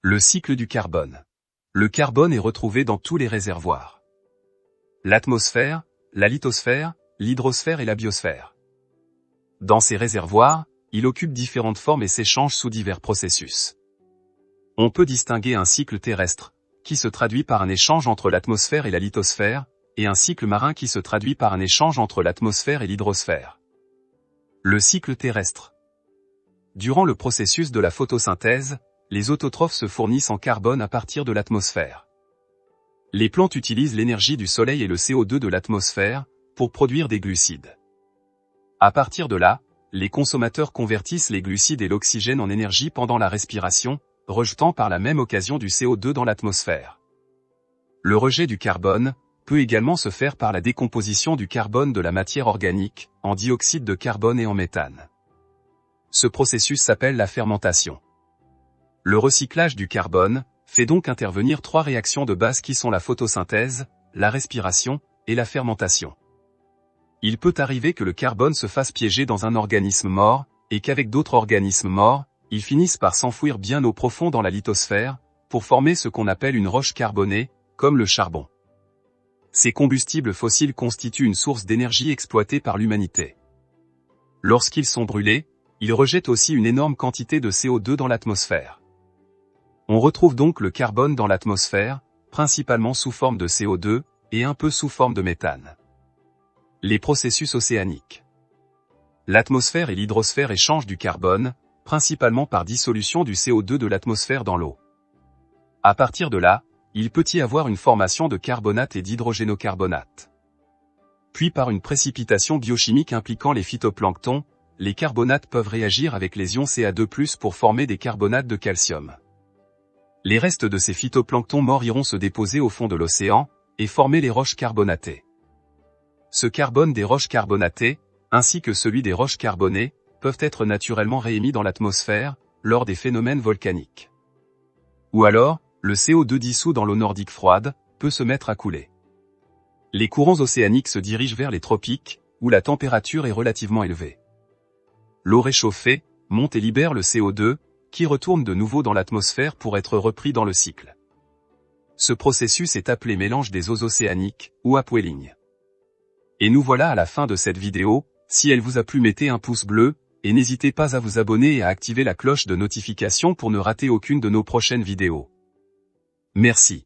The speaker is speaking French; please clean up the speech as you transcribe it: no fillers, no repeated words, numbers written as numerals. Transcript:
Le cycle du carbone. Le carbone est retrouvé dans tous les réservoirs. L'atmosphère, la lithosphère, l'hydrosphère et la biosphère. Dans ces réservoirs, il occupe différentes formes et s'échange sous divers processus. On peut distinguer un cycle terrestre, qui se traduit par un échange entre l'atmosphère et la lithosphère, et un cycle marin qui se traduit par un échange entre l'atmosphère et l'hydrosphère. Le cycle terrestre. Durant le processus de la photosynthèse, les autotrophes se fournissent en carbone à partir de l'atmosphère. Les plantes utilisent l'énergie du soleil et le CO2 de l'atmosphère, pour produire des glucides. À partir de là, les consommateurs convertissent les glucides et l'oxygène en énergie pendant la respiration, rejetant par la même occasion du CO2 dans l'atmosphère. Le rejet du carbone peut également se faire par la décomposition du carbone de la matière organique, en dioxyde de carbone et en méthane. Ce processus s'appelle la fermentation. Le recyclage du carbone fait donc intervenir trois réactions de base qui sont la photosynthèse, la respiration et la fermentation. Il peut arriver que le carbone se fasse piéger dans un organisme mort, et qu'avec d'autres organismes morts, ils finissent par s'enfouir bien au profond dans la lithosphère, pour former ce qu'on appelle une roche carbonée, comme le charbon. Ces combustibles fossiles constituent une source d'énergie exploitée par l'humanité. Lorsqu'ils sont brûlés, ils rejettent aussi une énorme quantité de CO2 dans l'atmosphère. On retrouve donc le carbone dans l'atmosphère, principalement sous forme de CO2, et un peu sous forme de méthane. Les processus océaniques. L'atmosphère et l'hydrosphère échangent du carbone, principalement par dissolution du CO2 de l'atmosphère dans l'eau. À partir de là, il peut y avoir une formation de carbonate et d'hydrogénocarbonate. Puis par une précipitation biochimique impliquant les phytoplanctons, les carbonates peuvent réagir avec les ions Ca2+, pour former des carbonates de calcium. Les restes de ces phytoplanctons morts iront se déposer au fond de l'océan, et former les roches carbonatées. Ce carbone des roches carbonatées, ainsi que celui des roches carbonées, peuvent être naturellement réémis dans l'atmosphère, lors des phénomènes volcaniques. Ou alors, le CO2 dissous dans l'eau nordique froide, peut se mettre à couler. Les courants océaniques se dirigent vers les tropiques, où la température est relativement élevée. L'eau réchauffée monte et libère le CO2, qui retourne de nouveau dans l'atmosphère pour être repris dans le cycle. Ce processus est appelé mélange des eaux océaniques, ou upwelling. Et nous voilà à la fin de cette vidéo. Si elle vous a plu, mettez un pouce bleu, et n'hésitez pas à vous abonner et à activer la cloche de notification pour ne rater aucune de nos prochaines vidéos. Merci.